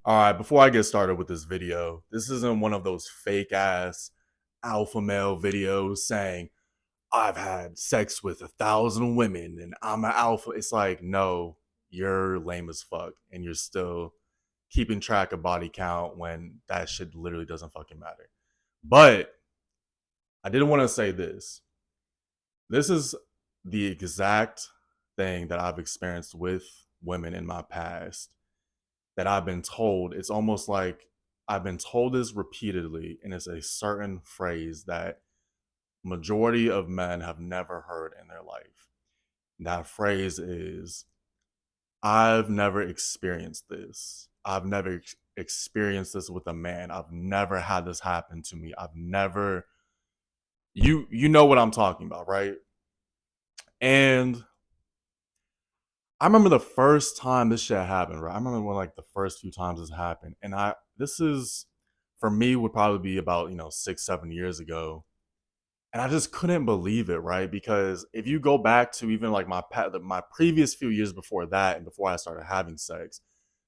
All right, before I get started with this video, this isn't one of those fake ass alpha male videos saying, I've had sex with 1,000 women and I'm an alpha. It's like, no, you're lame as fuck and you're still keeping track of body count when that shit literally doesn't fucking matter. But I didn't want to say this. This is the exact thing that I've experienced with women in my past that I've been told. It's almost like I've been told this repeatedly, and it's a certain phrase that majority of men have never heard in their life. That phrase is, I've never experienced this. I've never experienced this with a man. I've never had this happen to me. I've never you know what I'm talking about, right? And I remember the first time this shit happened, right? I remember when like the first few times this happened. And I this is for me would probably be about, 6, 7 years ago. And I just couldn't believe it, right? Because if you go back to even like my previous few years before that and before I started having sex,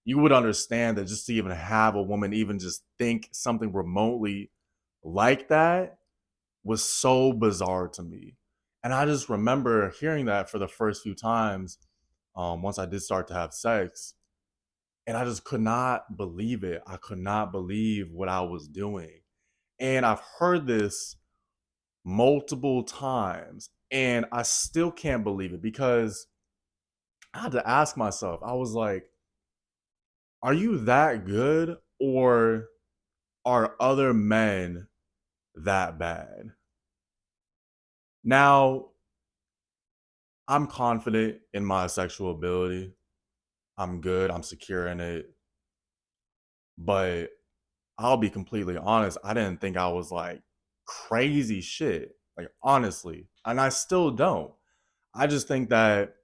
you would understand that just to even have a woman even just think something remotely like that was so bizarre to me. And I just remember hearing that for the first few times, once I did start to have sex, and I just could not believe it. I could not believe what I was doing. And I've heard this multiple times, and I still can't believe it because I had to ask myself, I was like, are you that good, or are other men that bad? Now, I'm confident in my sexual ability. I'm good. I'm secure in it. But I'll be completely honest. I didn't think I was like crazy shit. Like, honestly. And I still don't. I just think that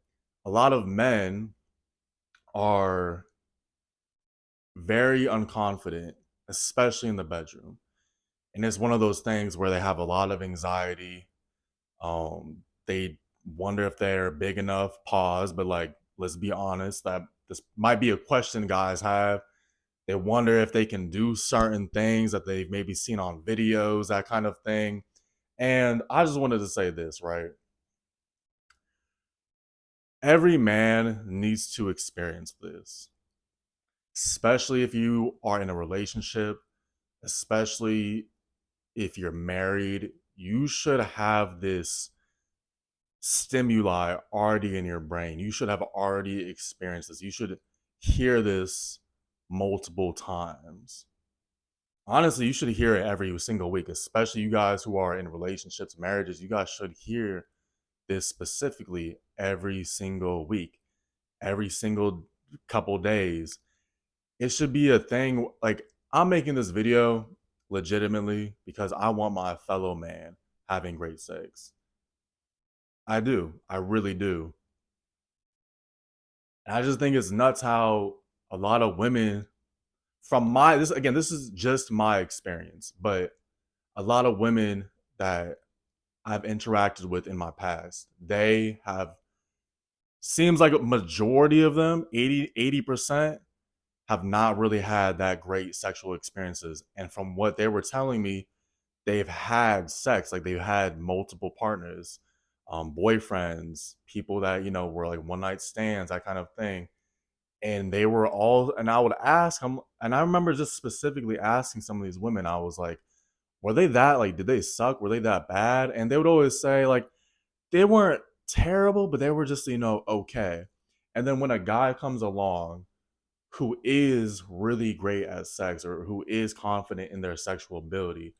a lot of men are very unconfident, especially in the bedroom. And it's one of those things where they have a lot of anxiety. They wonder if they're big enough, pause, but like, let's be honest, that this might be a question guys have. They wonder if they can do certain things that they've maybe seen on videos, that kind of thing. And I just wanted to say this, right? Every man needs to experience this, especially if you are in a relationship, especially if you're married. You should have this stimuli already in your brain. You should have already experienced this. You should hear this multiple times. Honestly, you should hear it every single week, especially you guys who are in relationships, marriages. You guys should hear this specifically every single week, every single couple days. It should be a thing. Like, I'm making this video legitimately because I want my fellow man having great sex. I do. I really do. And I just think it's nuts how a lot of women, from my this again, this is just my experience, but a lot of women that I've interacted with in my past, they have, seems like a majority of them, 80% have not really had that great sexual experiences. And from what they were telling me, they've had sex, like they've had multiple partners, boyfriends, people that, were like one night stands, that kind of thing. And they were all, and I would ask them, and I remember just specifically asking some of these women, I was like, were they that, like, did they suck? Were they that bad? And they would always say, like, they weren't terrible, but they were just, okay. And then when a guy comes along who is really great at sex or who is confident in their sexual ability,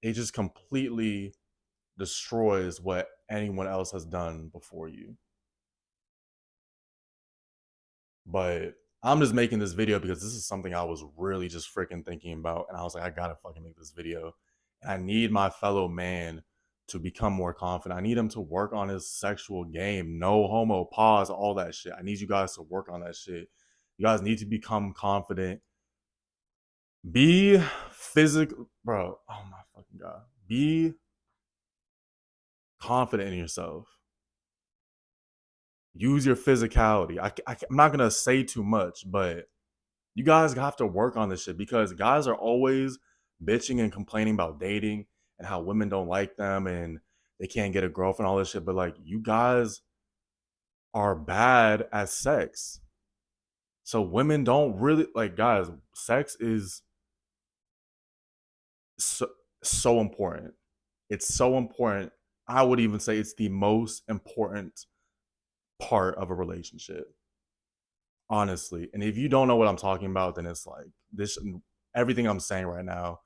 it just completely destroys what anyone else has done before you. But I'm just making this video because this is something I was really just freaking thinking about. And I was like, I gotta fucking make this video. And I need my fellow man to become more confident. I need him to work on his sexual game. No homo, pause, all that shit. I need you guys to work on that shit. You guys need to become confident. Be physical, bro. Oh my fucking God. Be confident in yourself. Use your physicality. I'm not going to say too much, but You guys have to work on this shit because guys are always bitching and complaining about dating and how women don't like them and they can't get a girlfriend, all this shit. But like, you guys are bad at sex. So women don't really like, guys, sex is so, so important. It's so important. I would even say it's the most important part of a relationship, honestly. And if you don't know what I'm talking about, then it's like this, everything I'm saying right now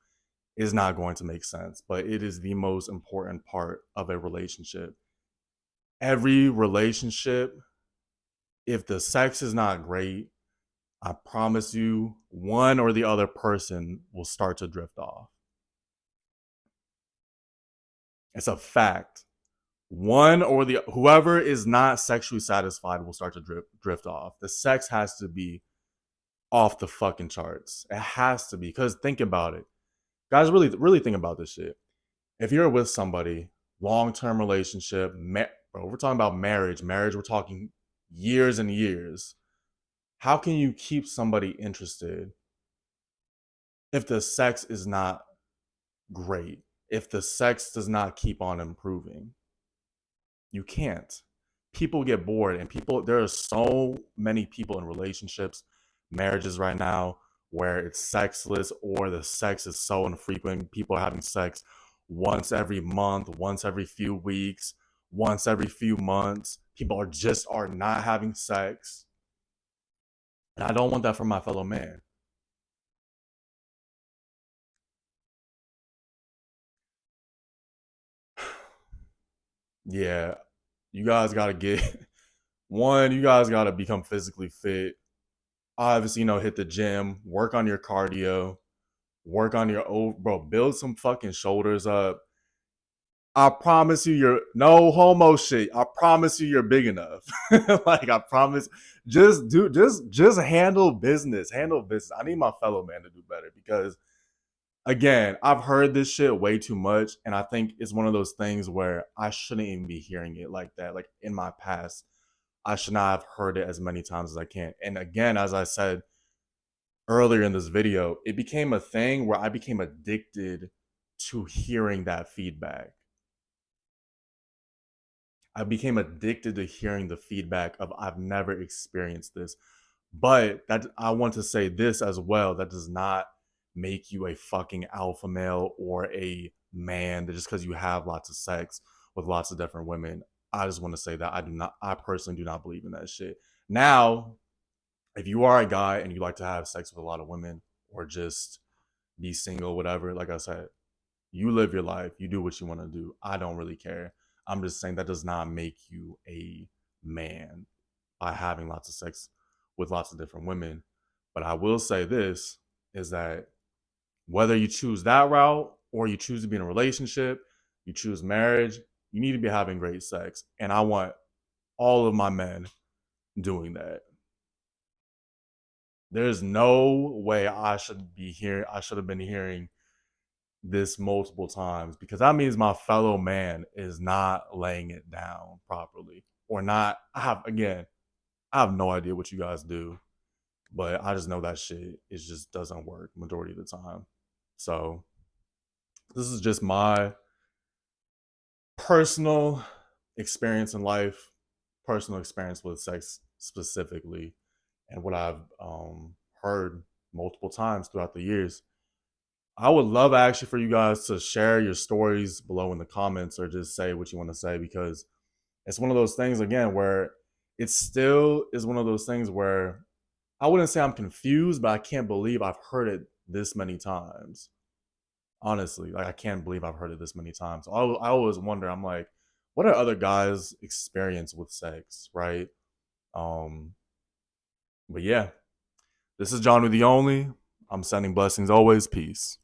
is not going to make sense, but it is the most important part of a relationship. Every relationship, if the sex is not great, I promise you, one or the other person will start to drift off. It's a fact. One or the whoever is not sexually satisfied will start to drift off. The sex has to be off the fucking charts. It has to be, because think about it, guys. Really think about this shit. If you're with somebody, long-term relationship, bro, we're talking about marriage. Marriage, we're talking years and years. How can you keep somebody interested if the sex is not great? If the sex does not keep on improving? You can't. People get bored, and there are so many people in relationships, marriages right now, where it's sexless or the sex is so infrequent. People are having sex once every month, once every few weeks, once every few months. People are not having sex. And I don't want that for my fellow man. Yeah, you guys gotta get one, you guys gotta become physically fit. Obviously, hit the gym, work on your cardio, work on your bro, build some fucking shoulders up. I promise you, you're no homo shit. I promise you, you're big enough. Like, I promise. Just handle business. Handle business. I need my fellow man to do better because, again, I've heard this shit way too much, and I think it's one of those things where I shouldn't even be hearing it like that. Like in my past, I should not have heard it as many times as I can. And again, as I said earlier in this video, it became a thing where I became addicted to hearing that feedback. I became addicted to hearing the feedback of I've never experienced this. But that I want to say this as well, that does not make you a fucking alpha male or a man that just because you have lots of sex with lots of different women. I just want to say that I personally do not believe in that shit. Now, if you are a guy and you like to have sex with a lot of women or just be single, whatever, like I said, you live your life, you do what you want to do. I don't really care. I'm just saying that does not make you a man by having lots of sex with lots of different women. But I will say this is that whether you choose that route or you choose to be in a relationship, you choose marriage, you need to be having great sex. And I want all of my men doing that. There's no way I should have been hearing this multiple times because that means my fellow man is not laying it down properly or not. I have no idea what you guys do, but I just know that shit just doesn't work majority of the time. So this is just my personal experience in life, personal experience with sex specifically, and what I've heard multiple times throughout the years. I would love actually for you guys to share your stories below in the comments or just say what you want to say because it's one of those things again where it still is one of those things where I wouldn't say I'm confused, but I can't believe I've heard it this many times. Honestly, like I can't believe I've heard it this many times. I always wonder. I'm like, what are other guys' experience with sex, right? Um, but yeah, this is John with the Only. I'm sending blessings always. Peace.